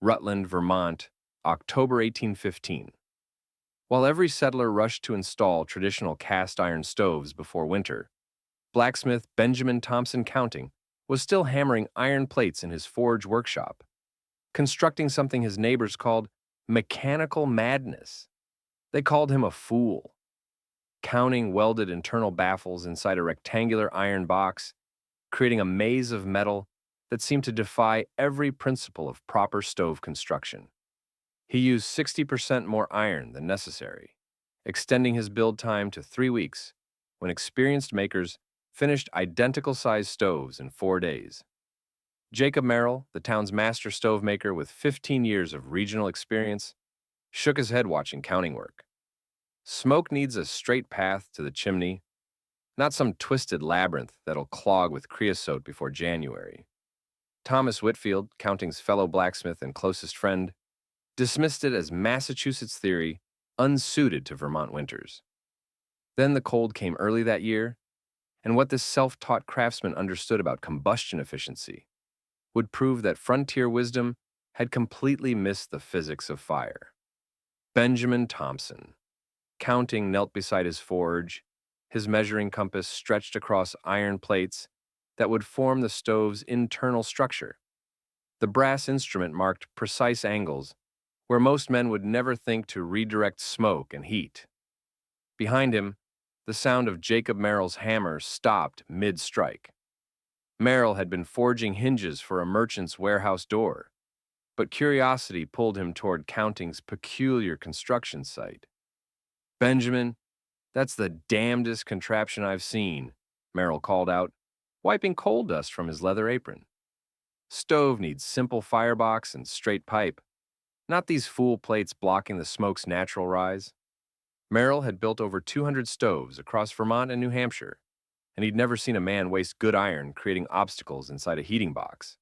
Rutland, Vermont, October 1815. While every settler rushed to install traditional cast iron stoves before winter, blacksmith Benjamin Thompson Counting was still hammering iron plates in his forge workshop, constructing something his neighbors called mechanical madness. They called him a fool. Counting welded internal baffles inside a rectangular iron box, creating a maze of metal that seemed to defy every principle of proper stove construction. He used 60% more iron than necessary, extending his build time to 3 weeks, when experienced makers finished identical-sized stoves in 4 days. Jacob Merrill, the town's master stove maker with 15 years of regional experience, shook his head watching counting work. Smoke needs a straight path to the chimney, not some twisted labyrinth that'll clog with creosote before January. Thomas Whitfield, Counting's fellow blacksmith and closest friend, dismissed it as Massachusetts theory, unsuited to Vermont winters. Then the cold came early that year, and what this self-taught craftsman understood about combustion efficiency would prove that frontier wisdom had completely missed the physics of fire. Benjamin Thompson, Counting, knelt beside his forge, his measuring compass stretched across iron plates that would form the stove's internal structure. The brass instrument marked precise angles where most men would never think to redirect smoke and heat. Behind him, the sound of Jacob Merrill's hammer stopped mid-strike. Merrill had been forging hinges for a merchant's warehouse door, but curiosity pulled him toward Counting's peculiar construction site. "Benjamin, that's the damnedest contraption I've seen," Merrill called out, wiping coal dust from his leather apron. "Stove needs simple firebox and straight pipe, not these fool plates blocking the smoke's natural rise." Merrill had built over 200 stoves across Vermont and New Hampshire, and he'd never seen a man waste good iron creating obstacles inside a heating box.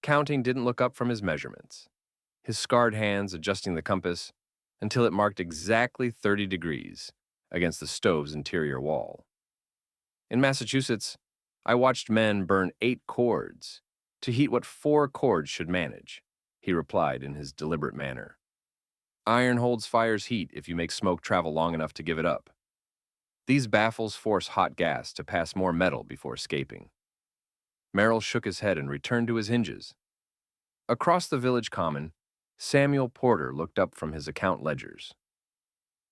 Counting didn't look up from his measurements, his scarred hands adjusting the compass until it marked exactly 30 degrees against the stove's interior wall. "In Massachusetts, I watched men burn 8 cords to heat what 4 cords should manage," he replied in his deliberate manner. "Iron holds fire's heat if you make smoke travel long enough to give it up. These baffles force hot gas to pass more metal before escaping." Merrill shook his head and returned to his hinges. Across the village common, Samuel Porter looked up from his account ledgers.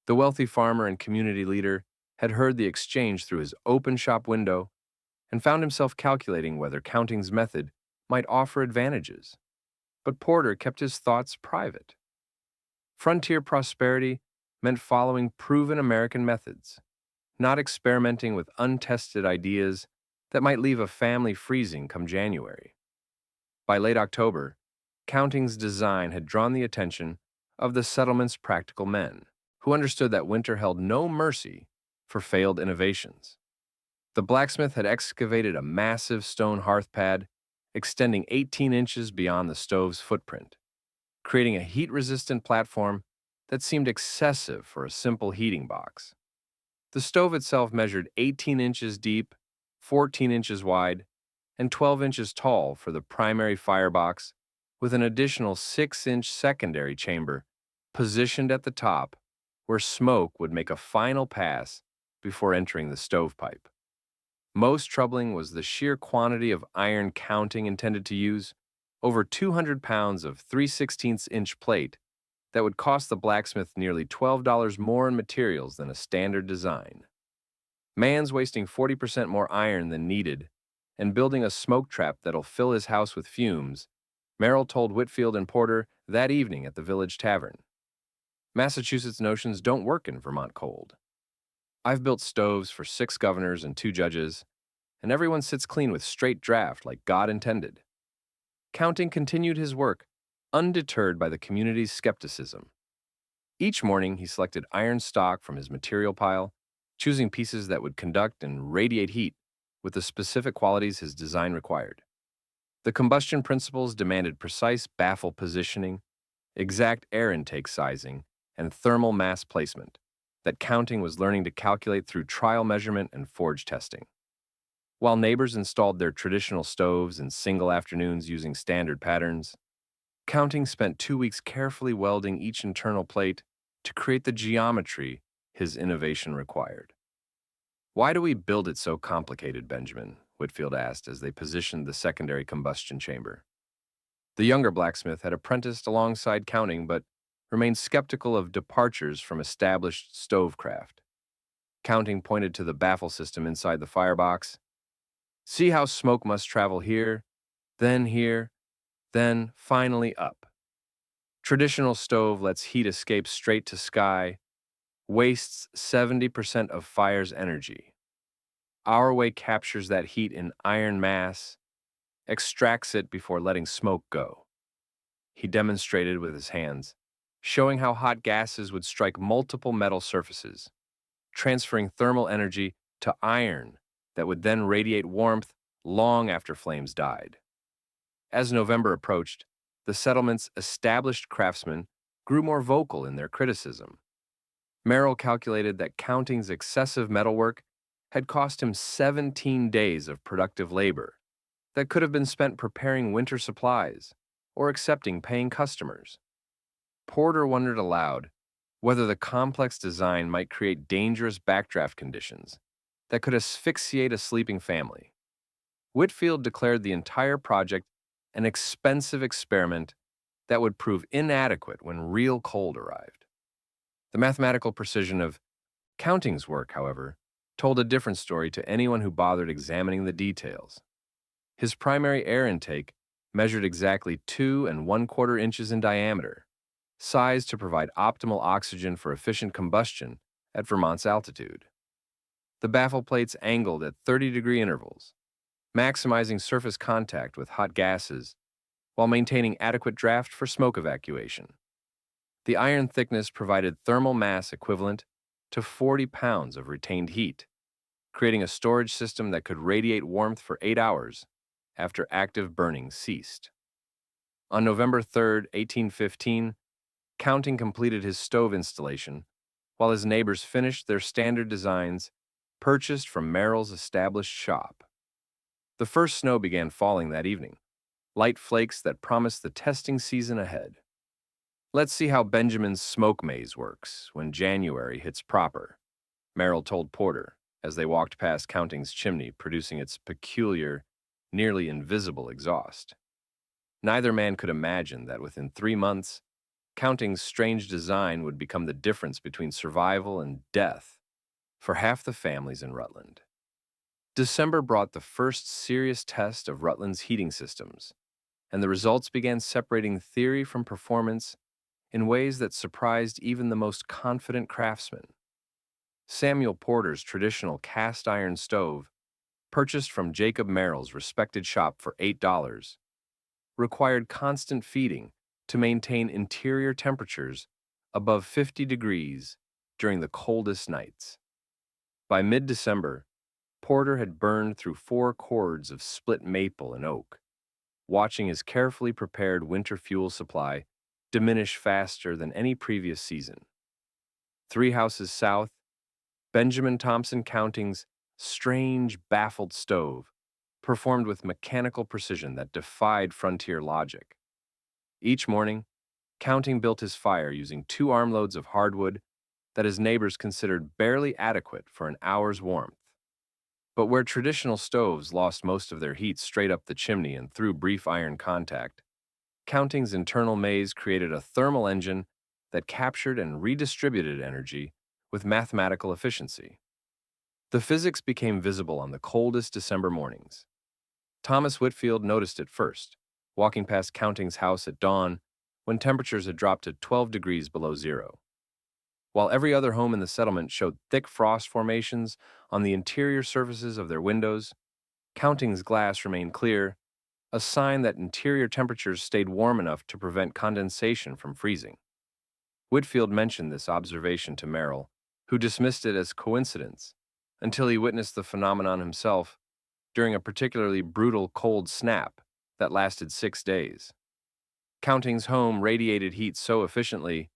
The wealthy farmer and community leader had heard the exchange through his open shop window and found himself calculating whether Counting's method might offer advantages. But Porter kept his thoughts private. Frontier prosperity meant following proven American methods, not experimenting with untested ideas that might leave a family freezing come January. By late October, Counting's design had drawn the attention of the settlement's practical men, who understood that winter held no mercy for failed innovations. The blacksmith had excavated a massive stone hearth pad extending 18 inches beyond the stove's footprint, creating a heat-resistant platform that seemed excessive for a simple heating box. The stove itself measured 18 inches deep, 14 inches wide, and 12 inches tall for the primary firebox, with an additional 6-inch secondary chamber positioned at the top where smoke would make a final pass before entering the stovepipe. Most troubling was the sheer quantity of iron Counting intended to use, over 200 pounds of 3/16-inch plate that would cost the blacksmith nearly $12 more in materials than a standard design. Man's wasting 40% more iron than needed and building a smoke trap that'll fill his house with fumes, Merrill told Whitfield and Porter that evening at the village tavern. "Massachusetts notions don't work in Vermont cold. I've built stoves for 6 governors and 2 judges, and everyone sits clean with straight draft like God intended." Counting continued his work, undeterred by the community's skepticism. Each morning, he selected iron stock from his material pile, choosing pieces that would conduct and radiate heat with the specific qualities his design required. The combustion principles demanded precise baffle positioning, exact air intake sizing, and thermal mass placement that Counting was learning to calculate through trial measurement and forge testing. While neighbors installed their traditional stoves in single afternoons using standard patterns, Counting spent 2 weeks carefully welding each internal plate to create the geometry his innovation required. "Why do we build it so complicated, Benjamin?" Whitfield asked as they positioned the secondary combustion chamber. The younger blacksmith had apprenticed alongside Counting but remained skeptical of departures from established stovecraft. Counting pointed to the baffle system inside the firebox. "See how smoke must travel here, then finally up. Traditional stove lets heat escape straight to sky, wastes 70% of fire's energy. Our way captures that heat in iron mass, extracts it before letting smoke go." He demonstrated with his hands, showing how hot gases would strike multiple metal surfaces, transferring thermal energy to iron that would then radiate warmth long after flames died. As November approached, the settlement's established craftsmen grew more vocal in their criticism. Merrill calculated that Counting's excessive metalwork had cost him 17 days of productive labor that could have been spent preparing winter supplies or accepting paying customers. Porter wondered aloud whether the complex design might create dangerous backdraft conditions that could asphyxiate a sleeping family. Whitfield declared the entire project an expensive experiment that would prove inadequate when real cold arrived. The mathematical precision of Counting's work, however, told a different story to anyone who bothered examining the details. His primary air intake measured exactly 2¼ inches in diameter, sized to provide optimal oxygen for efficient combustion at Vermont's altitude. The baffle plates angled at 30-degree intervals, maximizing surface contact with hot gases while maintaining adequate draft for smoke evacuation. The iron thickness provided thermal mass equivalent to 40 pounds of retained heat, creating a storage system that could radiate warmth for 8 hours after active burning ceased. On November 3, 1815, Counting completed his stove installation, while his neighbors finished their standard designs purchased from Merrill's established shop. The first snow began falling that evening, light flakes that promised the testing season ahead. "Let's see how Benjamin's smoke maze works when January hits proper," Merrill told Porter as they walked past Counting's chimney producing its peculiar, nearly invisible exhaust. Neither man could imagine that within 3 months, Counting's strange design would become the difference between survival and death for half the families in Rutland. December brought the first serious test of Rutland's heating systems, and the results began separating theory from performance in ways that surprised even the most confident craftsmen. Samuel Porter's traditional cast iron stove, purchased from Jacob Merrill's respected shop for $8, required constant feeding to maintain interior temperatures above 50 degrees during the coldest nights. By mid-December, Porter had burned through 4 cords of split maple and oak, watching his carefully prepared winter fuel supply diminish faster than any previous season. 3 houses south, Benjamin Thompson Counting's strange, baffled stove performed with mechanical precision that defied frontier logic. Each morning, Counting built his fire using 2 armloads of hardwood that his neighbors considered barely adequate for an hour's warmth. But where traditional stoves lost most of their heat straight up the chimney and through brief iron contact, Counting's internal maze created a thermal engine that captured and redistributed energy with mathematical efficiency. The physics became visible on the coldest December mornings. Thomas Whitfield noticed it first, walking past Counting's house at dawn when temperatures had dropped to 12 degrees below zero. While every other home in the settlement showed thick frost formations on the interior surfaces of their windows, Counting's glass remained clear, a sign that interior temperatures stayed warm enough to prevent condensation from freezing. Whitfield mentioned this observation to Merrill, who dismissed it as coincidence until he witnessed the phenomenon himself during a particularly brutal cold snap that lasted 6 days. Counting's home radiated heat so efficiently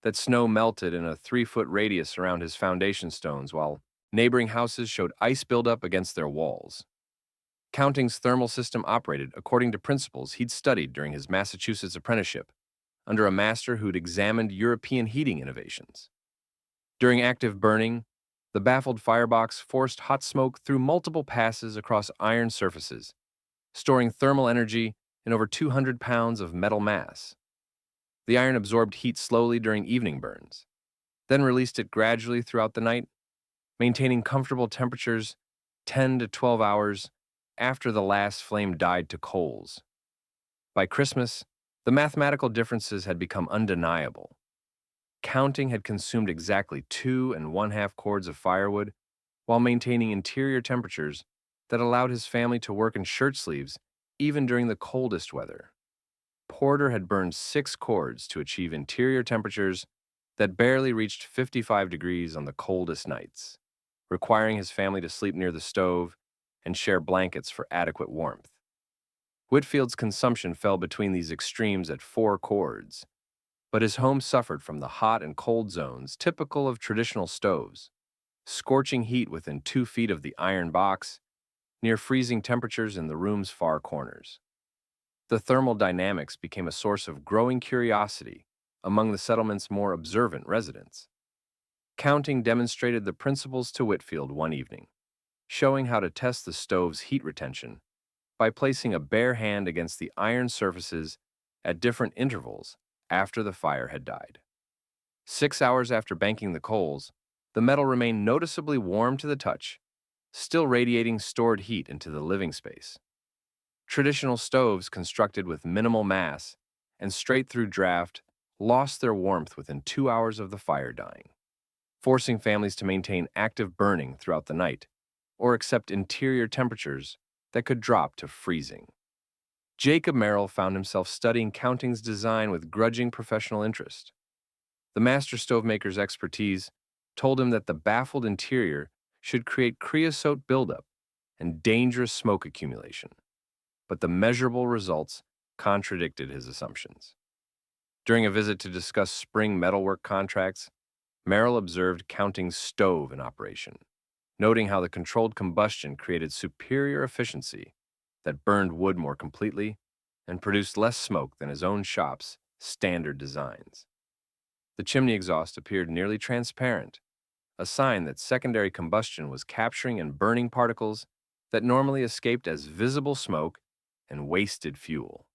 that snow melted in a 3-foot radius around his foundation stones, while neighboring houses showed ice buildup against their walls. Counting's thermal system operated according to principles he'd studied during his Massachusetts apprenticeship under a master who'd examined European heating innovations. During active burning, the baffled firebox forced hot smoke through multiple passes across iron surfaces, storing thermal energy in over 200 pounds of metal mass. The iron absorbed heat slowly during evening burns, then released it gradually throughout the night, maintaining comfortable temperatures 10 to 12 hours after the last flame died to coals. By Christmas, the mathematical differences had become undeniable. Counting had consumed exactly 2½ cords of firewood while maintaining interior temperatures that allowed his family to work in shirt sleeves even during the coldest weather. Porter had burned 6 cords to achieve interior temperatures that barely reached 55 degrees on the coldest nights, requiring his family to sleep near the stove and share blankets for adequate warmth. Whitfield's consumption fell between these extremes at 4 cords, but his home suffered from the hot and cold zones typical of traditional stoves, scorching heat within 2 feet of the iron box, near freezing temperatures in the room's far corners. The thermal dynamics became a source of growing curiosity among the settlement's more observant residents. Counting demonstrated the principles to Whitfield one evening, showing how to test the stove's heat retention by placing a bare hand against the iron surfaces at different intervals after the fire had died. 6 hours after banking the coals, the metal remained noticeably warm to the touch, still radiating stored heat into the living space. Traditional stoves constructed with minimal mass and straight-through draft lost their warmth within 2 hours of the fire dying, forcing families to maintain active burning throughout the night or accept interior temperatures that could drop to freezing. Jacob Merrill found himself studying Counting's design with grudging professional interest. The master stovemaker's expertise told him that the baffled interior should create creosote buildup and dangerous smoke accumulation, but the measurable results contradicted his assumptions. During a visit to discuss spring metalwork contracts, Merrill observed Counting's stove in operation, noting how the controlled combustion created superior efficiency that burned wood more completely and produced less smoke than his own shop's standard designs. The chimney exhaust appeared nearly transparent, a sign that secondary combustion was capturing and burning particles that normally escaped as visible smoke and wasted fuel.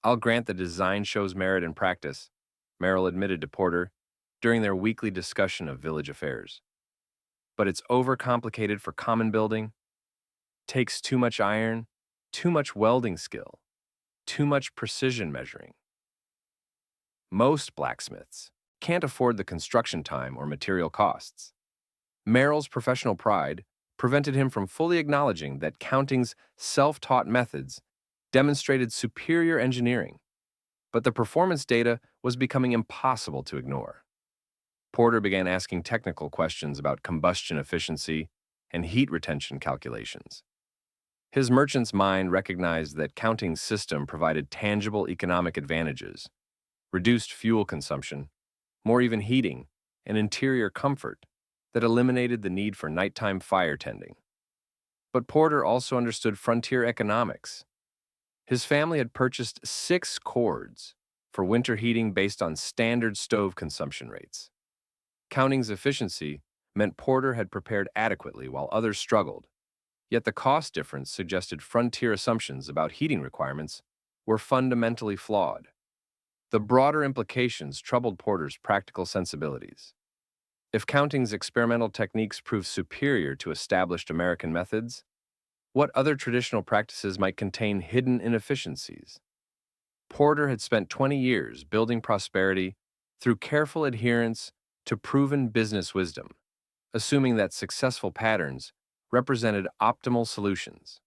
"I'll grant the design shows merit in practice," Merrill admitted to Porter during their weekly discussion of village affairs. "But it's overcomplicated for common building, takes too much iron, too much welding skill, too much precision measuring. Most blacksmiths can't afford the construction time or material costs." Merrill's professional pride prevented him from fully acknowledging that Counting's self-taught methods demonstrated superior engineering, but the performance data was becoming impossible to ignore. Porter began asking technical questions about combustion efficiency and heat retention calculations. His merchant's mind recognized that Counting's system provided tangible economic advantages, reduced fuel consumption, more even heating, and interior comfort that eliminated the need for nighttime fire tending. But Porter also understood frontier economics. His family had purchased 6 cords for winter heating based on standard stove consumption rates. Counting's efficiency meant Porter had prepared adequately while others struggled, yet the cost difference suggested frontier assumptions about heating requirements were fundamentally flawed. The broader implications troubled Porter's practical sensibilities. If Counting's experimental techniques proved superior to established American methods, what other traditional practices might contain hidden inefficiencies? Porter had spent 20 years building prosperity through careful adherence to proven business wisdom, assuming that successful patterns represented optimal solutions.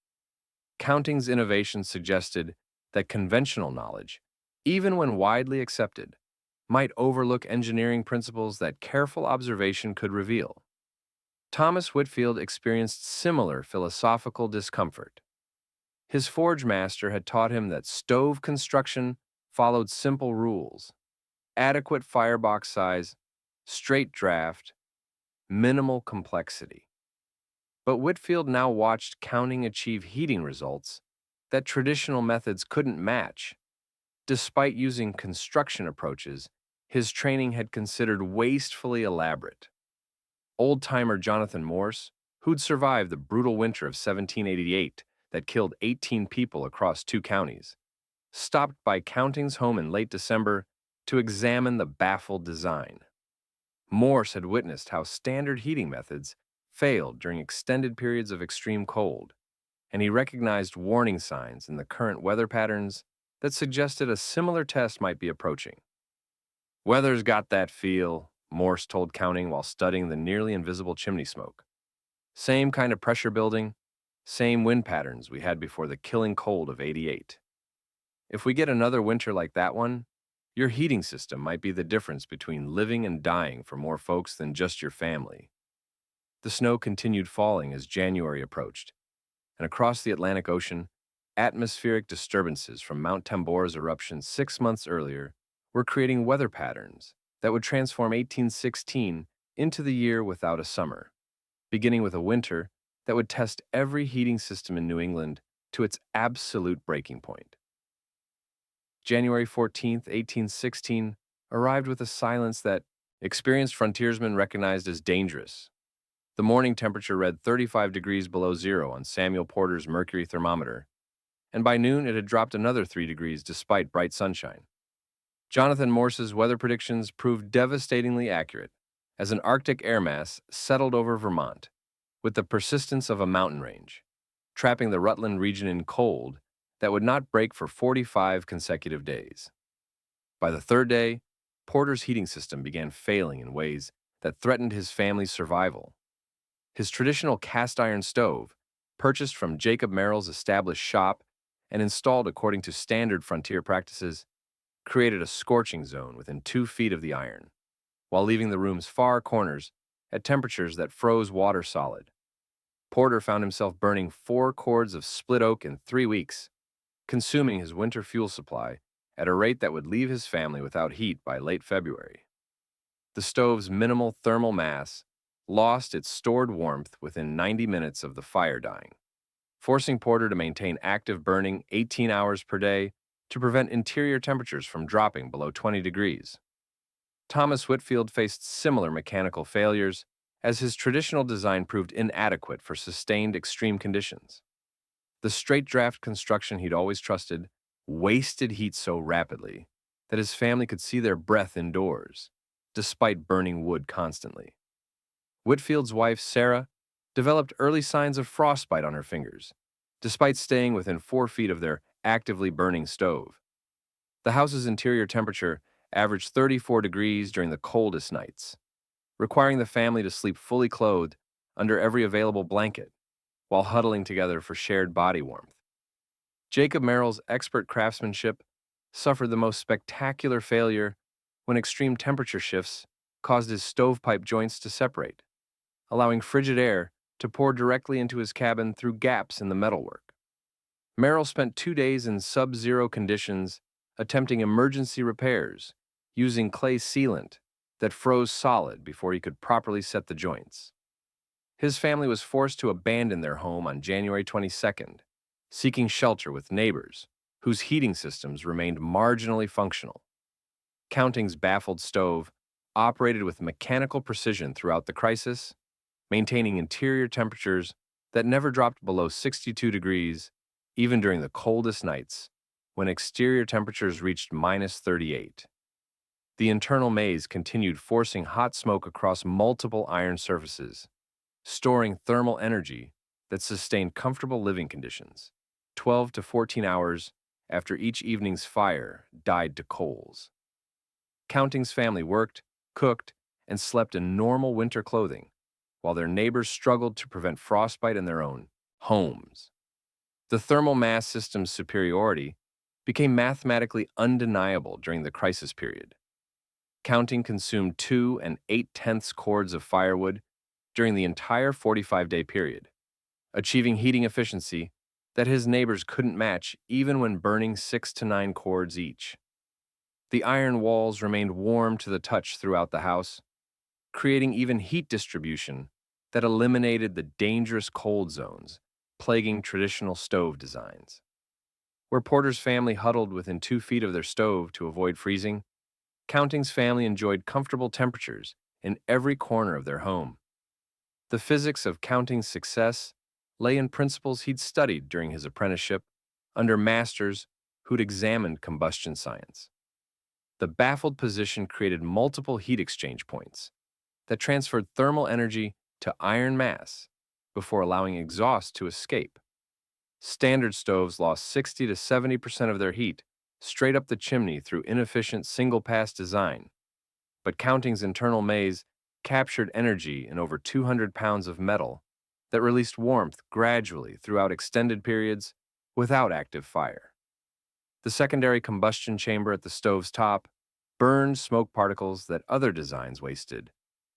Counting's innovations suggested that conventional knowledge, even when widely accepted, might overlook engineering principles that careful observation could reveal. Thomas Whitfield experienced similar philosophical discomfort. His forge master had taught him that stove construction followed simple rules: adequate firebox size, straight draft, minimal complexity. But Whitfield now watched Counting achieve heating results that traditional methods couldn't match. Despite using construction approaches his training had considered wastefully elaborate. Old-timer Jonathan Morse, who'd survived the brutal winter of 1788 that killed 18 people across 2 counties, stopped by Counting's home in late December to examine the baffled design. Morse had witnessed how standard heating methods failed during extended periods of extreme cold, and he recognized warning signs in the current weather patterns that suggested a similar test might be approaching. "Weather's got that feel," Morse told Counting while studying the nearly invisible chimney smoke. "Same kind of pressure building, same wind patterns we had before the killing cold of '88. If we get another winter like that one, your heating system might be the difference between living and dying for more folks than just your family." The snow continued falling as January approached, and across the Atlantic Ocean, atmospheric disturbances from Mount Tambor's eruption 6 months earlier were creating weather patterns that would transform 1816 into the year without a summer, beginning with a winter that would test every heating system in New England to its absolute breaking point. January 14th, 1816, arrived with a silence that experienced frontiersmen recognized as dangerous. The morning temperature read 35 degrees below zero on Samuel Porter's mercury thermometer, and by noon it had dropped another 3 degrees despite bright sunshine. Jonathan Morse's weather predictions proved devastatingly accurate as an Arctic air mass settled over Vermont with the persistence of a mountain range, trapping the Rutland region in cold that would not break for 45 consecutive days. By the third day, Porter's heating system began failing in ways that threatened his family's survival. His traditional cast iron stove, purchased from Jacob Merrill's established shop and installed according to standard frontier practices, created a scorching zone within 2 feet of the iron, while leaving the room's far corners at temperatures that froze water solid. Porter found himself burning 4 cords of split oak in 3 weeks, consuming his winter fuel supply at a rate that would leave his family without heat by late February. The stove's minimal thermal mass lost its stored warmth within 90 minutes of the fire dying, forcing Porter to maintain active burning 18 hours per day to prevent interior temperatures from dropping below 20 degrees. Thomas Whitfield faced similar mechanical failures as his traditional design proved inadequate for sustained extreme conditions. The straight draft construction he'd always trusted wasted heat so rapidly that his family could see their breath indoors, despite burning wood constantly. Whitfield's wife, Sarah, developed early signs of frostbite on her fingers, despite staying within 4 feet of their actively burning stove. The house's interior temperature averaged 34 degrees during the coldest nights, requiring the family to sleep fully clothed under every available blanket, while huddling together for shared body warmth. Jacob Merrill's expert craftsmanship suffered the most spectacular failure when extreme temperature shifts caused his stovepipe joints to separate, allowing frigid air to pour directly into his cabin through gaps in the metalwork. Merrill spent 2 days in sub-zero conditions attempting emergency repairs using clay sealant that froze solid before he could properly set the joints. His family was forced to abandon their home on January 22nd, seeking shelter with neighbors whose heating systems remained marginally functional. Counting's baffled stove operated with mechanical precision throughout the crisis, maintaining interior temperatures that never dropped below 62 degrees, even during the coldest nights, when exterior temperatures reached -38. The internal maze continued forcing hot smoke across multiple iron surfaces, storing thermal energy that sustained comfortable living conditions, 12 to 14 hours after each evening's fire died to coals. Counting's family worked, cooked, and slept in normal winter clothing, while their neighbors struggled to prevent frostbite in their own homes. The thermal mass system's superiority became mathematically undeniable during the crisis period. Counting consumed 2 8/10 cords of firewood during the entire 45-day period, achieving heating efficiency that his neighbors couldn't match even when burning 6 to 9 cords each. The iron walls remained warm to the touch throughout the house, creating even heat distribution that eliminated the dangerous cold zones plaguing traditional stove designs. Where Porter's family huddled within 2 feet of their stove to avoid freezing, Counting's family enjoyed comfortable temperatures in every corner of their home. The physics of Counting's success lay in principles he'd studied during his apprenticeship under masters who'd examined combustion science. The baffled position created multiple heat exchange points that transferred thermal energy to iron mass before allowing exhaust to escape. Standard stoves lost 60 to 70% of their heat straight up the chimney through inefficient single-pass design, but Counting's internal maze captured energy in over 200 pounds of metal that released warmth gradually throughout extended periods without active fire. The secondary combustion chamber at the stove's top burned smoke particles that other designs wasted,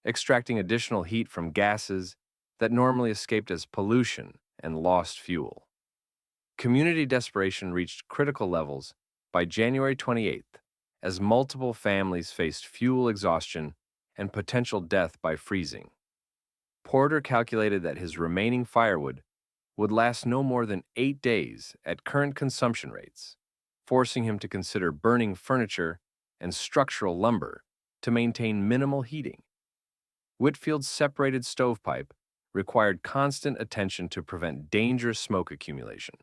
extracting additional heat from gases that normally escaped as pollution and lost fuel. Community desperation reached critical levels by January 28th as multiple families faced fuel exhaustion and potential death by freezing. Porter calculated that his remaining firewood would last no more than 8 days at current consumption rates, forcing him to consider burning furniture and structural lumber to maintain minimal heating. Whitfield's separated stovepipe required constant attention to prevent dangerous smoke accumulation,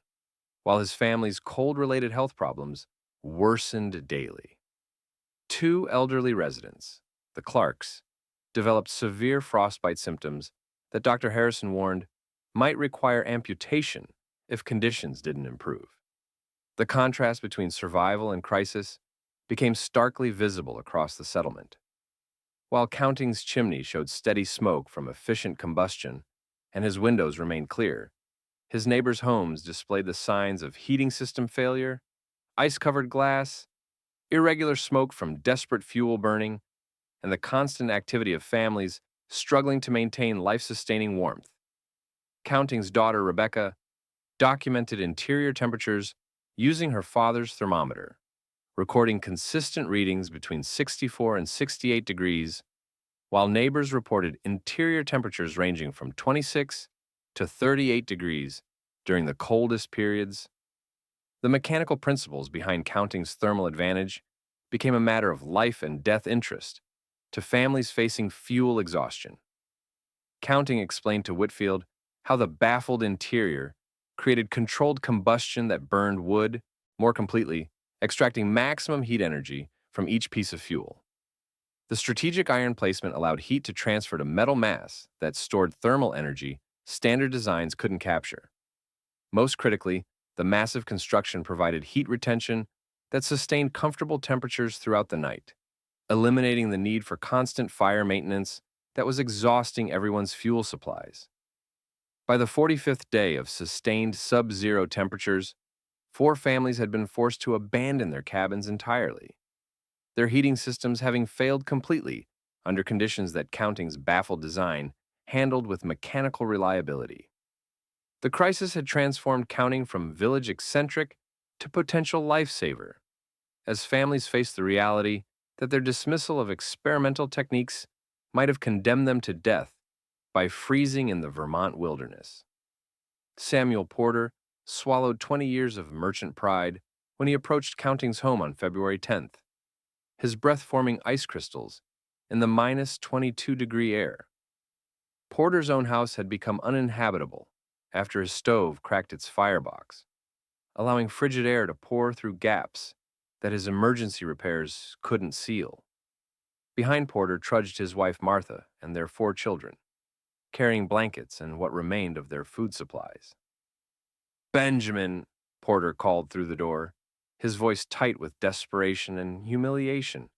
while his family's cold-related health problems worsened daily. 2 elderly residents, the Clarks, developed severe frostbite symptoms that Dr. Harrison warned might require amputation if conditions didn't improve. The contrast between survival and crisis became starkly visible across the settlement. While Counting's chimney showed steady smoke from efficient combustion and his windows remained clear, his neighbors' homes displayed the signs of heating system failure, ice-covered glass, irregular smoke from desperate fuel burning, and the constant activity of families struggling to maintain life-sustaining warmth. Counting's daughter, Rebecca, documented interior temperatures using her father's thermometer, recording consistent readings between 64 and 68 degrees, while neighbors reported interior temperatures ranging from 26 to 38 degrees during the coldest periods. The mechanical principles behind Counting's thermal advantage became a matter of life and death interest to families facing fuel exhaustion. Counting explained to Whitfield how the baffled interior created controlled combustion that burned wood more completely, extracting maximum heat energy from each piece of fuel. The strategic iron placement allowed heat to transfer to metal mass that stored thermal energy standard designs couldn't capture. Most critically, the massive construction provided heat retention that sustained comfortable temperatures throughout the night, eliminating the need for constant fire maintenance that was exhausting everyone's fuel supplies. By the 45th day of sustained sub-zero temperatures, 4 families had been forced to abandon their cabins entirely, their heating systems having failed completely under conditions that Counting's baffled design handled with mechanical reliability. The crisis had transformed Counting from village eccentric to potential lifesaver, as families faced the reality that their dismissal of experimental techniques might have condemned them to death by freezing in the Vermont wilderness. Samuel Porter swallowed 20 years of merchant pride when he approached Counting's home on February 10th, his breath forming ice crystals in the minus 22-degree air. Porter's own house had become uninhabitable after his stove cracked its firebox, allowing frigid air to pour through gaps that his emergency repairs couldn't seal. Behind Porter trudged his wife Martha and their 4 children, carrying blankets and what remained of their food supplies. "Benjamin," Porter called through the door, his voice tight with desperation and humiliation.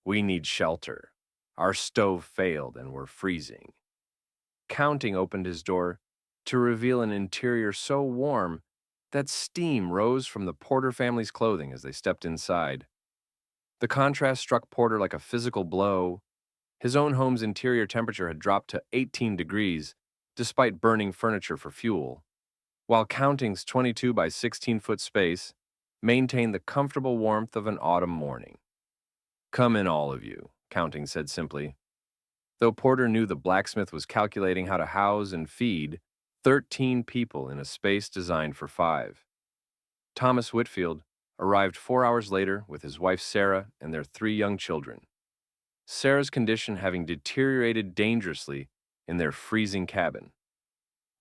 "We need shelter. Our stove failed and we're freezing." Counting opened his door to reveal an interior so warm that steam rose from the Porter family's clothing as they stepped inside. The contrast struck Porter like a physical blow. His own home's interior temperature had dropped to 18 degrees, despite burning furniture for fuel, while Counting's 22 by 16-foot space maintained the comfortable warmth of an autumn morning. "Come in, all of you," Counting said simply. Though Porter knew the blacksmith was calculating how to house and feed 13 people in a space designed for 5. Thomas Whitfield arrived 4 hours later with his wife Sarah and their 3 young children. Sarah's condition having deteriorated dangerously in their freezing cabin.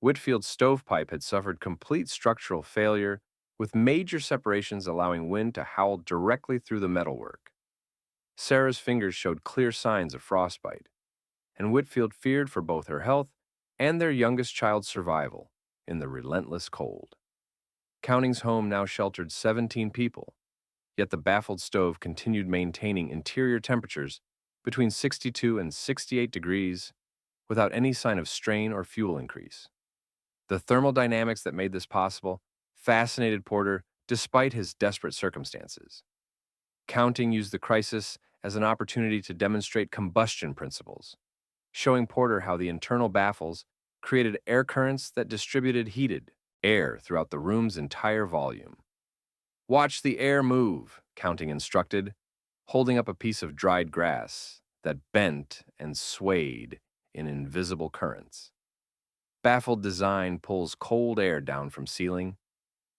Whitfield's stovepipe had suffered complete structural failure, with major separations allowing wind to howl directly through the metalwork. Sarah's fingers showed clear signs of frostbite, and Whitfield feared for both her health and their youngest child's survival in the relentless cold. Counting's home now sheltered 17 people, yet the baffled stove continued maintaining interior temperatures between 62 and 68 degrees without any sign of strain or fuel increase. The thermodynamics that made this possible fascinated Porter despite his desperate circumstances. Counting used the crisis as an opportunity to demonstrate combustion principles, showing Porter how the internal baffles created air currents that distributed heated air throughout the room's entire volume. "Watch the air move," Counting instructed, holding up a piece of dried grass that bent and swayed in invisible currents. Baffled design pulls cold air down from ceiling,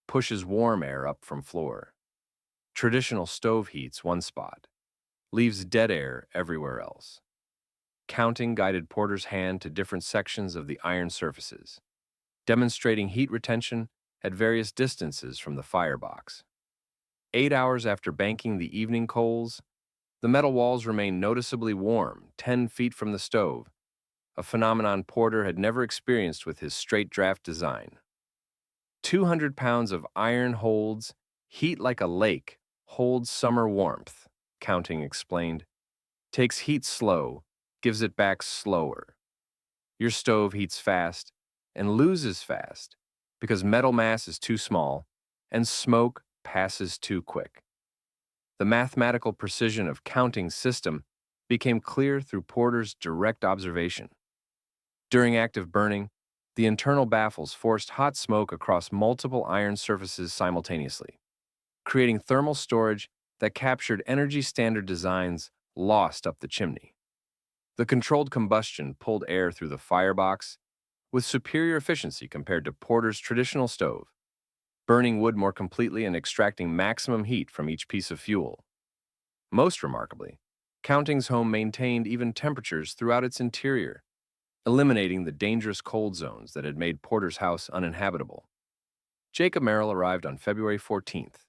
pushes warm air up from floor. Traditional stove heats one spot, leaves dead air everywhere else. Counting guided Porter's hand to different sections of the iron surfaces, demonstrating heat retention at various distances from the firebox. 8 hours after banking the evening coals, the metal walls remained noticeably warm, 10 feet from the stove, a phenomenon Porter had never experienced with his straight draft design. 200 pounds of iron holds heat like a lake, holds summer warmth, Counting explained. Takes heat slow, gives it back slower. Your stove heats fast and loses fast because metal mass is too small and smoke passes too quick. The mathematical precision of Counting's system became clear through Porter's direct observation. During active burning, the internal baffles forced hot smoke across multiple iron surfaces simultaneously, creating thermal storage that captured energy standard designs lost up the chimney. The controlled combustion pulled air through the firebox with superior efficiency compared to Porter's traditional stove, burning wood more completely and extracting maximum heat from each piece of fuel. Most remarkably, Counting's home maintained even temperatures throughout its interior, eliminating the dangerous cold zones that had made Porter's house uninhabitable. Jacob Merrill arrived on February 14th.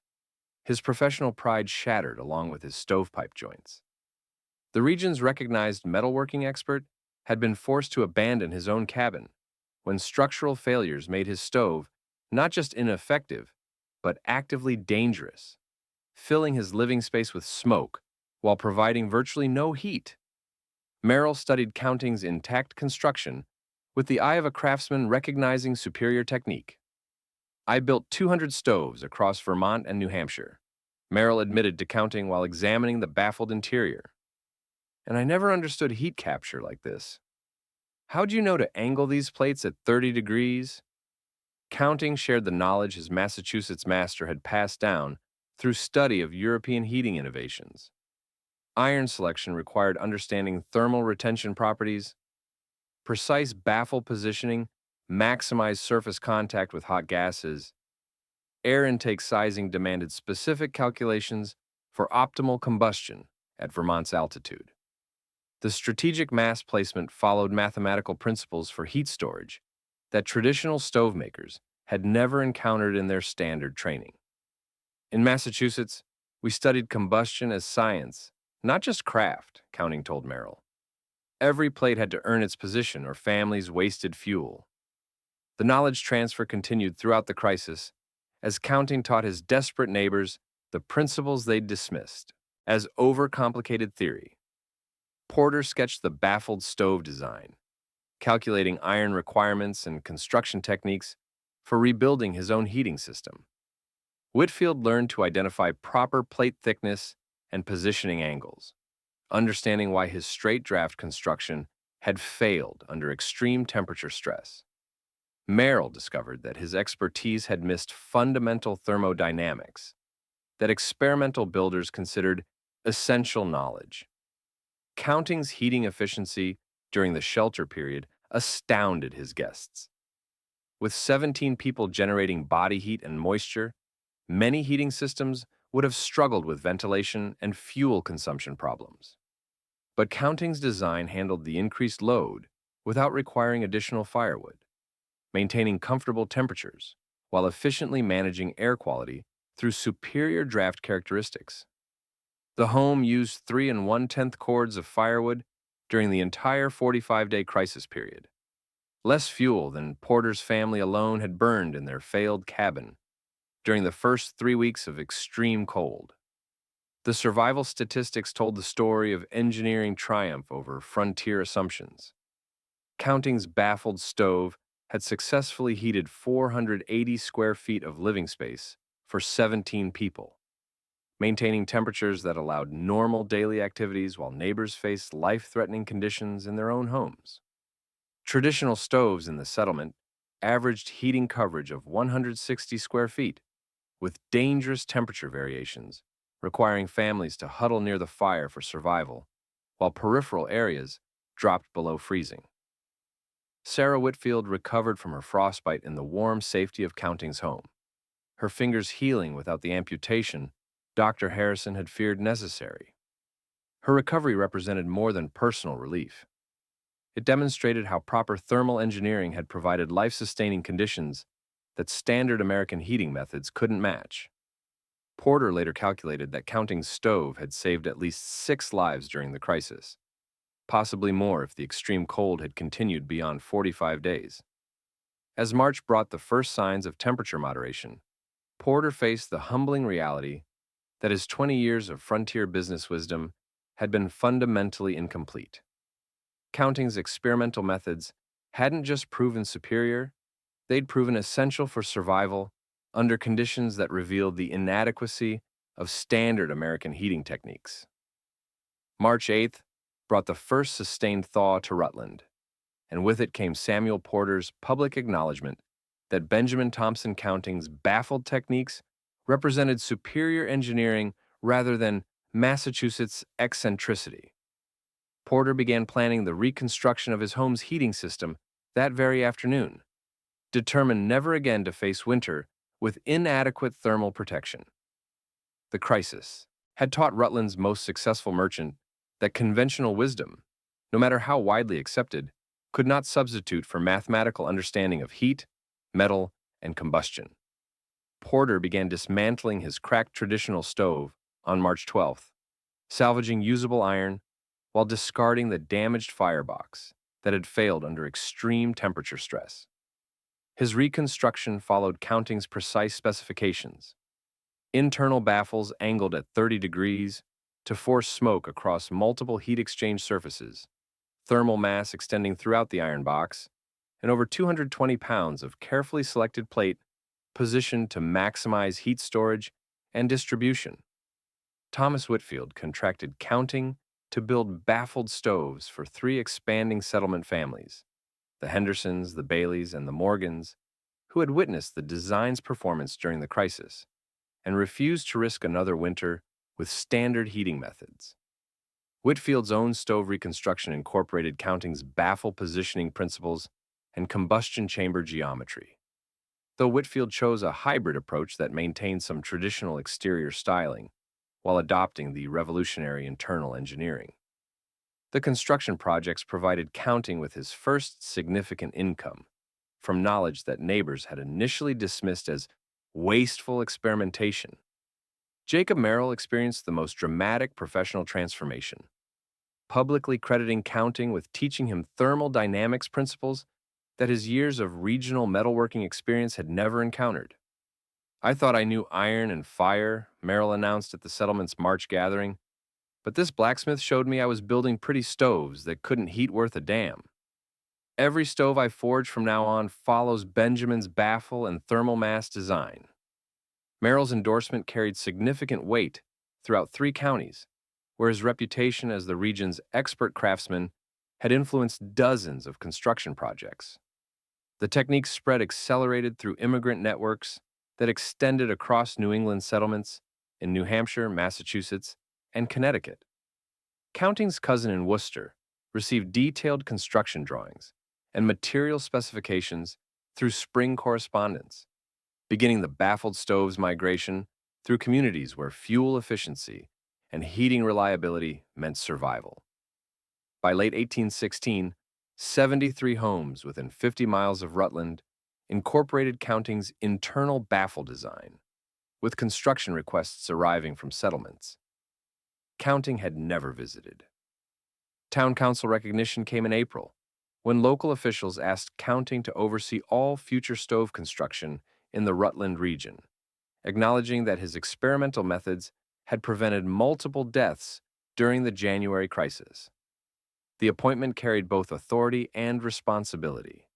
His professional pride shattered along with his stovepipe joints. The region's recognized metalworking expert had been forced to abandon his own cabin when structural failures made his stove not just ineffective, but actively dangerous, filling his living space with smoke while providing virtually no heat. Merrill studied Counting's intact construction with the eye of a craftsman recognizing superior technique. "I built 200 stoves across Vermont and New Hampshire," Merrill admitted to Counting while examining the baffled interior. "And I never understood heat capture like this. How'd you know to angle these plates at 30 degrees? Counting shared the knowledge his Massachusetts master had passed down through study of European heating innovations. Iron selection required understanding thermal retention properties, precise baffle positioning, maximized surface contact with hot gases. Air intake sizing demanded specific calculations for optimal combustion at Vermont's altitude. The strategic mass placement followed mathematical principles for heat storage that traditional stove makers had never encountered in their standard training. In Massachusetts, we studied combustion as science, not just craft, Counting told Merrill. Every plate had to earn its position or families wasted fuel. The knowledge transfer continued throughout the crisis as Counting taught his desperate neighbors the principles they'd dismissed as overcomplicated theory. Porter sketched the baffled stove design, calculating iron requirements and construction techniques for rebuilding his own heating system. Whitfield learned to identify proper plate thickness and positioning angles, understanding why his straight draft construction had failed under extreme temperature stress. Merrill discovered that his expertise had missed fundamental thermodynamics that experimental builders considered essential knowledge. Counting's heating efficiency during the shelter period astounded his guests. With 17 people generating body heat and moisture, many heating systems would have struggled with ventilation and fuel consumption problems. But Counting's design handled the increased load without requiring additional firewood, maintaining comfortable temperatures while efficiently managing air quality through superior draft characteristics. The home used 3 1/10 cords of firewood during the entire 45-day crisis period, less fuel than Porter's family alone had burned in their failed cabin during the first 3 weeks of extreme cold. The survival statistics told the story of engineering triumph over frontier assumptions. Counting's baffled stove had successfully heated 480 square feet of living space for 17 people, maintaining temperatures that allowed normal daily activities while neighbors faced life-threatening conditions in their own homes. Traditional stoves in the settlement averaged heating coverage of 160 square feet, with dangerous temperature variations, requiring families to huddle near the fire for survival, while peripheral areas dropped below freezing. Sarah Whitfield recovered from her frostbite in the warm safety of Counting's home, her fingers healing without the amputation Dr. Harrison had feared necessary. Her recovery represented more than personal relief. It demonstrated how proper thermal engineering had provided life-sustaining conditions that standard American heating methods couldn't match. Porter later calculated that Counting's stove had saved at least 6 lives during the crisis, possibly more if the extreme cold had continued beyond 45 days. As March brought the first signs of temperature moderation, Porter faced the humbling reality that his 20 years of frontier business wisdom had been fundamentally incomplete. Counting's experimental methods hadn't just proven superior, they'd proven essential for survival under conditions that revealed the inadequacy of standard American heating techniques. March 8th brought the first sustained thaw to Rutland, and with it came Samuel Porter's public acknowledgement that Benjamin Thompson Counting's baffled techniques represented superior engineering rather than Massachusetts eccentricity. Porter began planning the reconstruction of his home's heating system that very afternoon, determined never again to face winter with inadequate thermal protection. The crisis had taught Rutland's most successful merchant that conventional wisdom, no matter how widely accepted, could not substitute for mathematical understanding of heat, metal, and combustion. Porter began dismantling his cracked traditional stove on March 12th, salvaging usable iron while discarding the damaged firebox that had failed under extreme temperature stress. His reconstruction followed Counting's precise specifications. Internal baffles angled at 30 degrees to force smoke across multiple heat exchange surfaces, thermal mass extending throughout the iron box, and over 220 pounds of carefully selected plate positioned to maximize heat storage and distribution. Thomas Whitfield contracted Counting to build baffled stoves for 3 expanding settlement families, the Hendersons, the Baileys, and the Morgans, who had witnessed the design's performance during the crisis and refused to risk another winter with standard heating methods. Whitfield's own stove reconstruction incorporated Counting's baffle positioning principles and combustion chamber geometry, though Whitfield chose a hybrid approach that maintained some traditional exterior styling while adopting the revolutionary internal engineering. The construction projects provided Counting with his first significant income from knowledge that neighbors had initially dismissed as wasteful experimentation. Jacob Merrill experienced the most dramatic professional transformation, publicly crediting Counting with teaching him thermodynamics principles that his years of regional metalworking experience had never encountered. "I thought I knew iron and fire," Merrill announced at the settlement's March gathering, "but this blacksmith showed me I was building pretty stoves that couldn't heat worth a damn. Every stove I forge from now on follows Benjamin's baffle and thermal mass design." Merrill's endorsement carried significant weight throughout 3 counties, where his reputation as the region's expert craftsman had influenced dozens of construction projects. The techniques spread accelerated through immigrant networks that extended across New England settlements in New Hampshire, Massachusetts, and Connecticut. Counting's cousin in Worcester, received detailed construction drawings and material specifications through spring correspondence, beginning the baffled stoves migration through communities where fuel efficiency and heating reliability meant survival. By late 1816, 73 homes within 50 miles of Rutland incorporated Counting's internal baffle design, with construction requests arriving from settlements Counting had never visited. Town council recognition came in April, when local officials asked Counting to oversee all future stove construction in the Rutland region, acknowledging that his experimental methods had prevented multiple deaths during the January crisis. The appointment carried both authority and responsibility.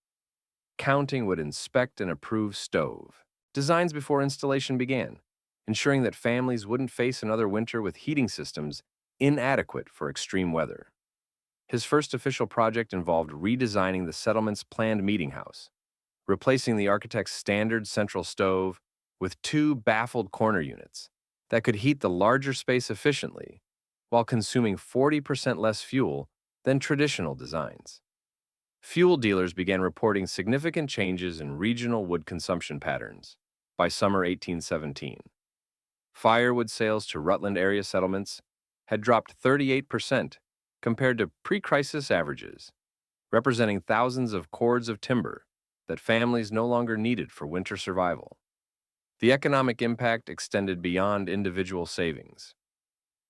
Counting would inspect and approve stove designs before installation began, ensuring that families wouldn't face another winter with heating systems inadequate for extreme weather. His first official project involved redesigning the settlement's planned meeting house, replacing the architect's standard central stove with two baffled corner units that could heat the larger space efficiently while consuming 40% less fuel than traditional designs. Fuel dealers began reporting significant changes in regional wood consumption patterns by summer 1817. Firewood sales to Rutland area settlements had dropped 38% compared to pre-crisis averages, representing thousands of cords of timber that families no longer needed for winter survival. The economic impact extended beyond individual savings.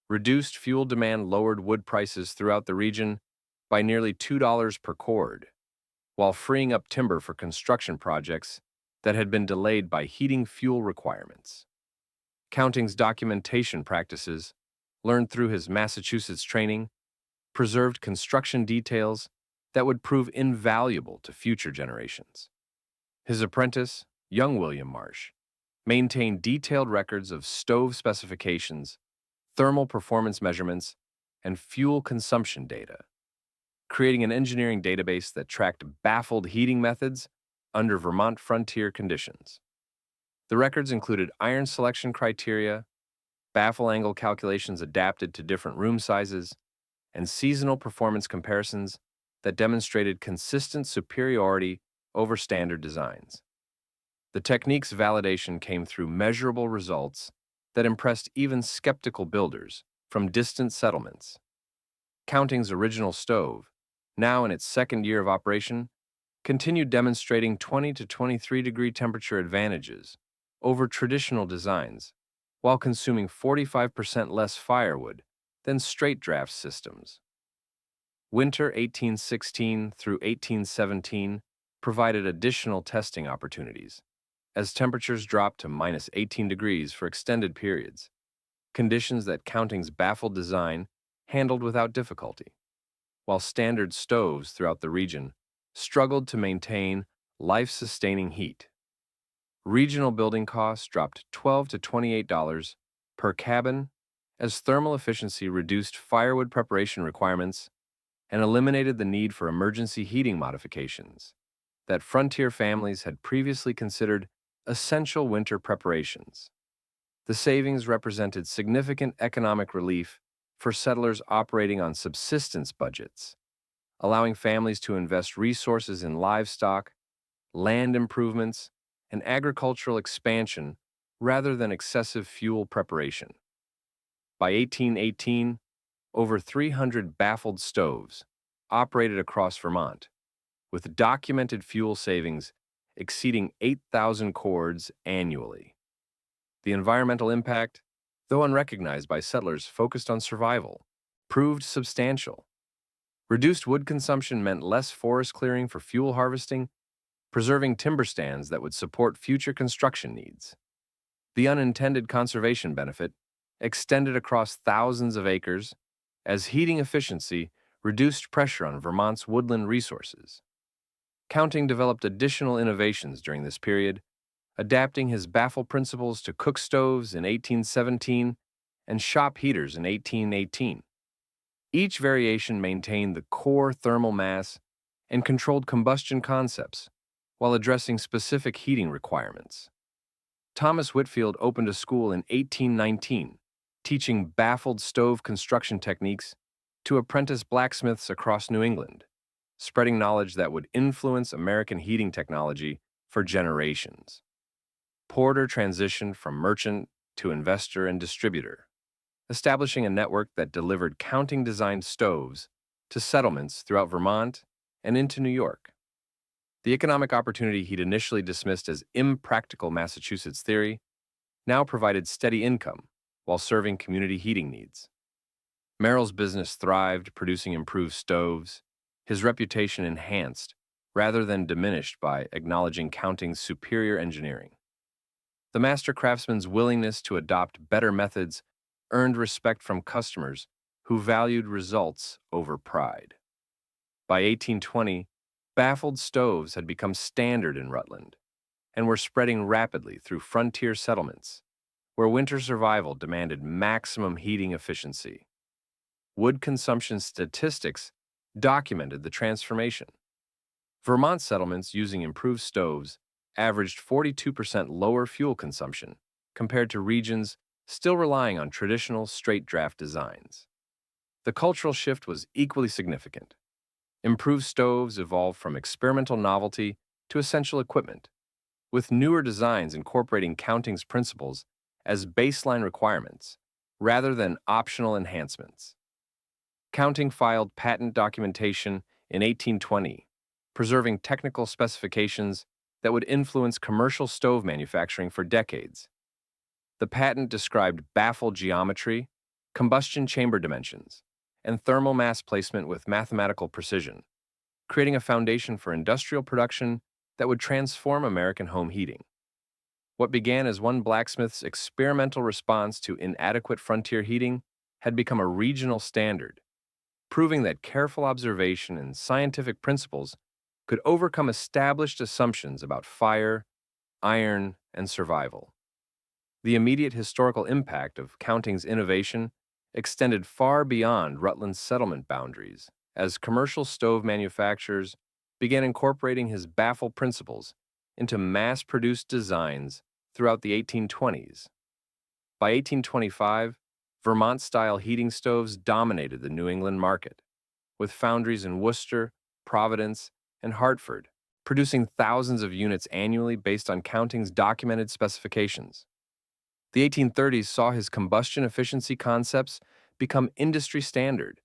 Reduced fuel demand lowered wood prices throughout the region by nearly $2 per cord, while freeing up timber for construction projects that had been delayed by heating fuel requirements. Counting's documentation practices, learned through his Massachusetts training, preserved construction details that would prove invaluable to future generations. His apprentice, young William Marsh, maintained detailed records of stove specifications, thermal performance measurements, and fuel consumption data, creating an engineering database that tracked baffled heating methods under Vermont frontier conditions. The records included iron selection criteria, baffle angle calculations adapted to different room sizes, and seasonal performance comparisons that demonstrated consistent superiority over standard designs. The technique's validation came through measurable results that impressed even skeptical builders from distant settlements. Counting's original stove, now in its second year of operation, continued demonstrating 20 to 23 degree temperature advantages over traditional designs, while consuming 45% less firewood than straight draft systems. Winter 1816 through 1817 provided additional testing opportunities, as temperatures dropped to minus 18 degrees for extended periods, conditions that Counting's baffled design handled without difficulty, while standard stoves throughout the region struggled to maintain life-sustaining heat. Regional building costs dropped $12 to $28 per cabin as thermal efficiency reduced firewood preparation requirements and eliminated the need for emergency heating modifications that frontier families had previously considered essential winter preparations. The savings represented significant economic relief for settlers operating on subsistence budgets, allowing families to invest resources in livestock, land improvements, and agricultural expansion rather than excessive fuel preparation. By 1818, over 300 baffled stoves operated across Vermont, with documented fuel savings exceeding 8,000 cords annually. The environmental impact, though unrecognized by settlers focused on survival, proved substantial. Reduced wood consumption meant less forest clearing for fuel harvesting, preserving timber stands that would support future construction needs. The unintended conservation benefit extended across thousands of acres as heating efficiency reduced pressure on Vermont's woodland resources. Counting developed additional innovations during this period, adapting his baffle principles to cook stoves in 1817 and shop heaters in 1818. Each variation maintained the core thermal mass and controlled combustion concepts while addressing specific heating requirements. Thomas Whitfield opened a school in 1819, teaching baffled stove construction techniques to apprentice blacksmiths across New England, spreading knowledge that would influence American heating technology for generations. Porter transitioned from merchant to investor and distributor, establishing a network that delivered counting-designed stoves to settlements throughout Vermont and into New York. The economic opportunity he'd initially dismissed as impractical Massachusetts theory now provided steady income while serving community heating needs. Merrill's business thrived, producing improved stoves, his reputation enhanced rather than diminished by acknowledging counting's superior engineering. The master craftsman's willingness to adopt better methods earned respect from customers who valued results over pride. By 1820, baffled stoves had become standard in Rutland and were spreading rapidly through frontier settlements, where winter survival demanded maximum heating efficiency. Wood consumption statistics documented the transformation. Vermont settlements using improved stoves averaged 42% lower fuel consumption compared to regions still relying on traditional straight draft designs. The cultural shift was equally significant. Improved stoves evolved from experimental novelty to essential equipment, with newer designs incorporating counting's principles as baseline requirements rather than optional enhancements. Counting filed patent documentation in 1820, preserving technical specifications that would influence commercial stove manufacturing for decades. The patent described baffle geometry, combustion chamber dimensions, and thermal mass placement with mathematical precision, creating a foundation for industrial production that would transform American home heating. What began as one blacksmith's experimental response to inadequate frontier heating had become a regional standard, proving that careful observation and scientific principles could overcome established assumptions about fire, iron, and survival. The immediate historical impact of counting's innovation extended far beyond Rutland's settlement boundaries as commercial stove manufacturers began incorporating his baffle principles into mass-produced designs throughout the 1820s. By 1825, Vermont-style heating stoves dominated the New England market, with foundries in Worcester, Providence, and Hartford producing thousands of units annually based on counting's documented specifications. The 1830s saw his combustion efficiency concepts become industry standard,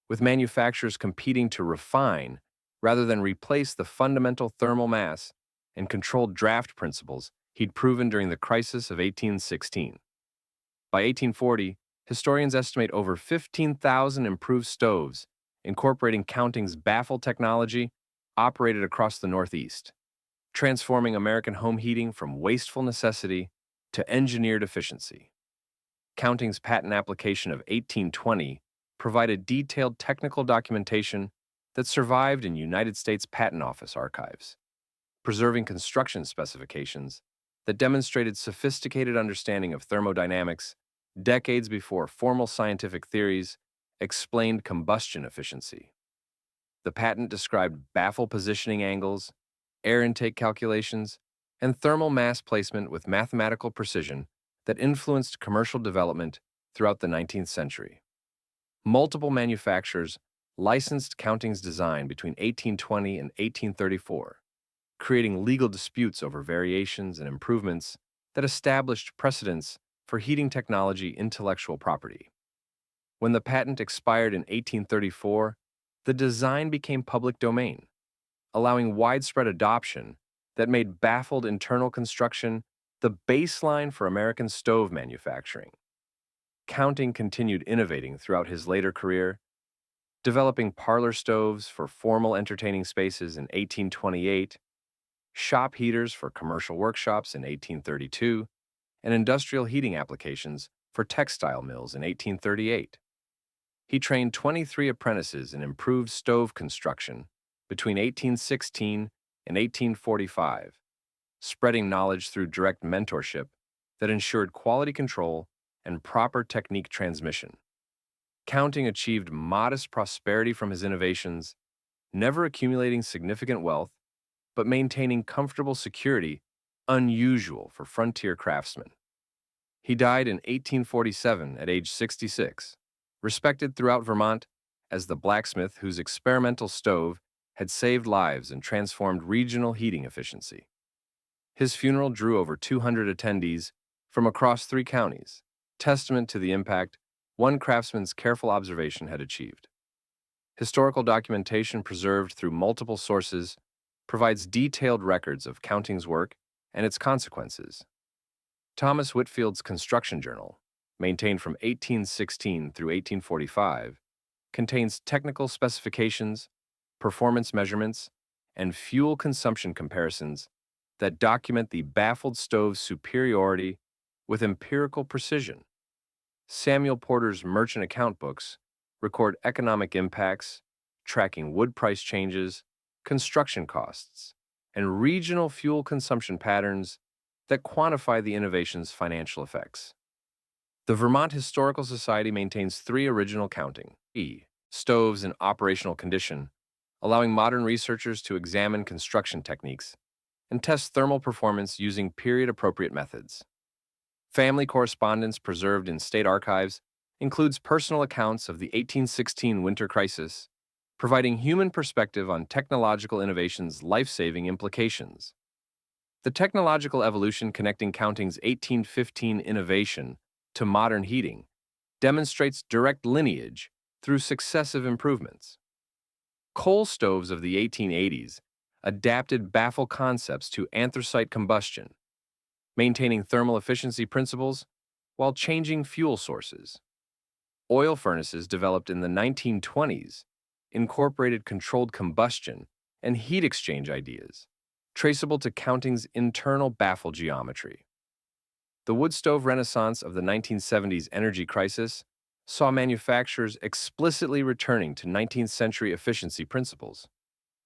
with manufacturers competing to refine rather than replace the fundamental thermal mass and controlled draft principles he'd proven during the crisis of 1816. By 1840, historians estimate over 15,000 improved stoves, incorporating counting's baffle technology, operated across the Northeast, transforming American home heating from wasteful necessity to engineered efficiency. Counting's patent application of 1820 provided detailed technical documentation that survived in United States Patent Office archives, preserving construction specifications that demonstrated sophisticated understanding of thermodynamics decades before formal scientific theories explained combustion efficiency. The patent described baffle positioning angles, air intake calculations, and thermal mass placement with mathematical precision that influenced commercial development throughout the 19th century. Multiple manufacturers licensed counting's design between 1820 and 1834, creating legal disputes over variations and improvements that established precedents for heating technology intellectual property. When the patent expired in 1834, the design became public domain, allowing widespread adoption that made baffled internal construction the baseline for American stove manufacturing. Counting continued innovating throughout his later career, developing parlor stoves for formal entertaining spaces in 1828, shop heaters for commercial workshops in 1832, and industrial heating applications for textile mills in 1838. He trained 23 apprentices in improved stove construction between 1816 and 1845, spreading knowledge through direct mentorship that ensured quality control and proper technique transmission. Counting achieved modest prosperity from his innovations, never accumulating significant wealth, but maintaining comfortable security unusual for frontier craftsmen. He died in 1847 at age 66, respected throughout Vermont as the blacksmith whose experimental stove had saved lives and transformed regional heating efficiency. His funeral drew over 200 attendees from across 3 counties, testament to the impact one craftsman's careful observation had achieved. Historical documentation preserved through multiple sources provides detailed records of Counting's work and its consequences. Thomas Whitfield's Construction Journal, maintained from 1816 through 1845, contains technical specifications, performance measurements, and fuel consumption comparisons that document the baffled stove's superiority with empirical precision. Samuel Porter's merchant account books record economic impacts, tracking wood price changes, construction costs, and regional fuel consumption patterns that quantify the innovation's financial effects. The Vermont Historical Society maintains 3 original counting stoves in operational condition, allowing modern researchers to examine construction techniques and test thermal performance using period-appropriate methods. Family correspondence preserved in state archives includes personal accounts of the 1816 winter crisis, providing human perspective on technological innovation's life-saving implications. The technological evolution connecting Counting's 1815 innovation to modern heating demonstrates direct lineage through successive improvements. Coal stoves of the 1880s adapted baffle concepts to anthracite combustion, maintaining thermal efficiency principles while changing fuel sources. Oil furnaces developed in the 1920s incorporated controlled combustion and heat exchange ideas, traceable to Counting's internal baffle geometry. The wood stove renaissance of the 1970s energy crisis saw manufacturers explicitly returning to 19th century efficiency principles,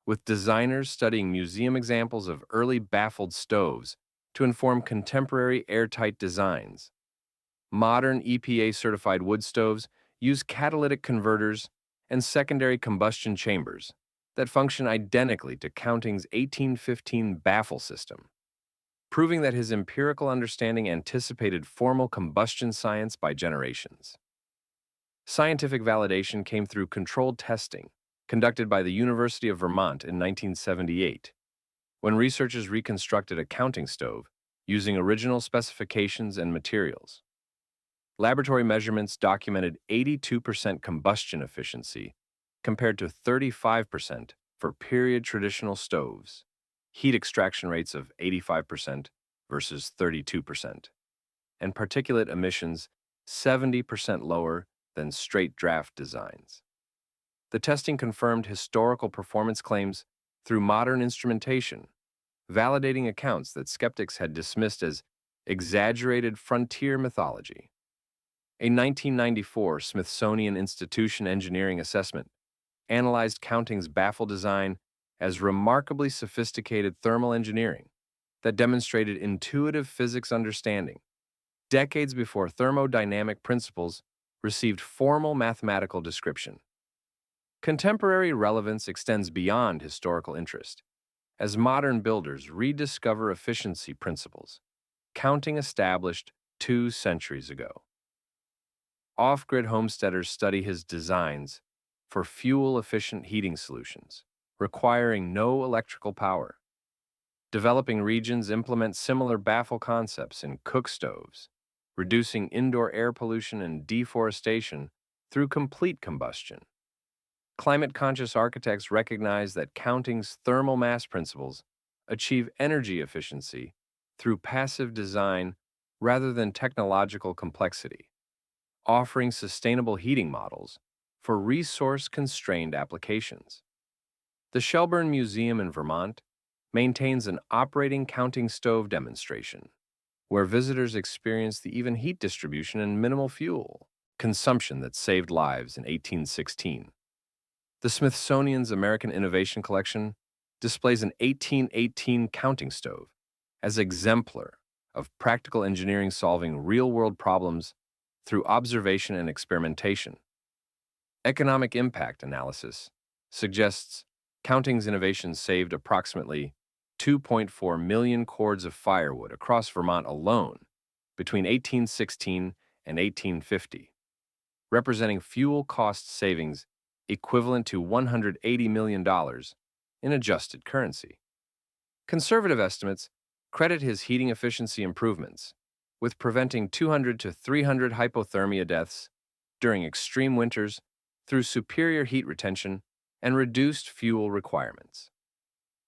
with designers studying museum examples of early baffled stoves to inform contemporary airtight designs. Modern EPA-certified wood stoves use catalytic converters and secondary combustion chambers that function identically to Counting's 1815 baffle system, proving that his empirical understanding anticipated formal combustion science by generations. Scientific validation came through controlled testing conducted by the University of Vermont in 1978, when researchers reconstructed a Counting stove using original specifications and materials. Laboratory measurements documented 82% combustion efficiency compared to 35% for period traditional stoves, heat extraction rates of 85% versus 32%, and particulate emissions 70% lower than straight draft designs. The testing confirmed historical performance claims through modern instrumentation, validating accounts that skeptics had dismissed as exaggerated frontier mythology. A 1994 Smithsonian Institution engineering assessment analyzed Counting's baffle design as remarkably sophisticated thermal engineering that demonstrated intuitive physics understanding, decades before thermodynamic principles received formal mathematical description. Contemporary relevance extends beyond historical interest. As modern builders rediscover efficiency principles, Counting established 2 centuries ago. Off-grid homesteaders study his designs for fuel-efficient heating solutions, requiring no electrical power. Developing regions implement similar baffle concepts in cook stoves, reducing indoor air pollution and deforestation through complete combustion. Climate-conscious architects recognize that Counting's thermal mass principles achieve energy efficiency through passive design rather than technological complexity, offering sustainable heating models for resource-constrained applications. The Shelburne Museum in Vermont maintains an operating Counting stove demonstration, where visitors experience the even heat distribution and minimal fuel consumption that saved lives in 1816. The Smithsonian's American Innovation Collection displays an 1818 Counting stove as exemplar of practical engineering solving real-world problems through observation and experimentation. Economic impact analysis suggests Counting's innovations saved approximately 2.4 million cords of firewood across Vermont alone between 1816 and 1850, representing fuel cost savings equivalent to $180 million in adjusted currency. Conservative estimates credit his heating efficiency improvements with preventing 200 to 300 hypothermia deaths during extreme winters through superior heat retention and reduced fuel requirements.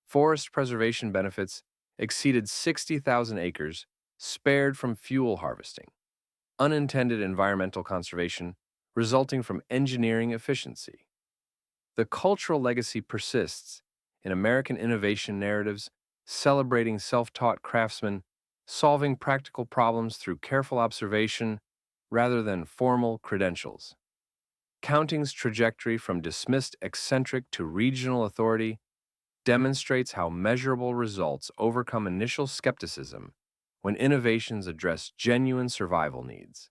Forest preservation benefits exceeded 60,000 acres spared from fuel harvesting. Unintended environmental conservation resulting from engineering efficiency. The cultural legacy persists in American innovation narratives celebrating self-taught craftsmen solving practical problems through careful observation rather than formal credentials. Counting's trajectory from dismissed eccentric to regional authority demonstrates how measurable results overcome initial skepticism when innovations address genuine survival needs.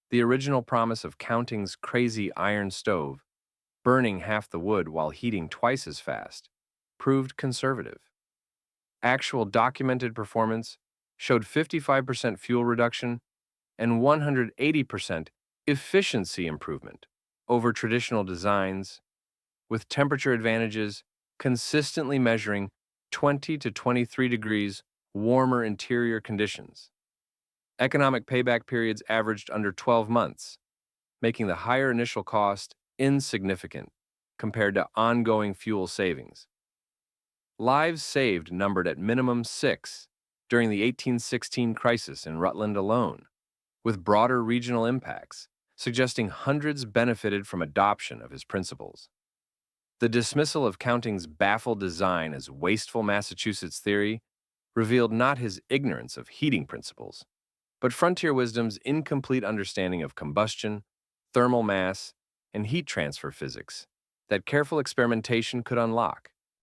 The original promise of Counting's crazy iron stove, burning half the wood while heating twice as fast, proved conservative. Actual documented performance showed 55% fuel reduction and 180% efficiency improvement over traditional designs, with temperature advantages consistently measuring 20 to 23 degrees warmer interior conditions. Economic payback periods averaged under 12 months, making the higher initial cost insignificant compared to ongoing fuel savings. Lives saved numbered at minimum 6 during the 1816 crisis in Rutland alone, with broader regional impacts, suggesting hundreds benefited from adoption of his principles. The dismissal of Counting's baffled design as wasteful Massachusetts theory revealed not his ignorance of heating principles, but frontier wisdom's incomplete understanding of combustion, thermal mass, and heat transfer physics that careful experimentation could unlock.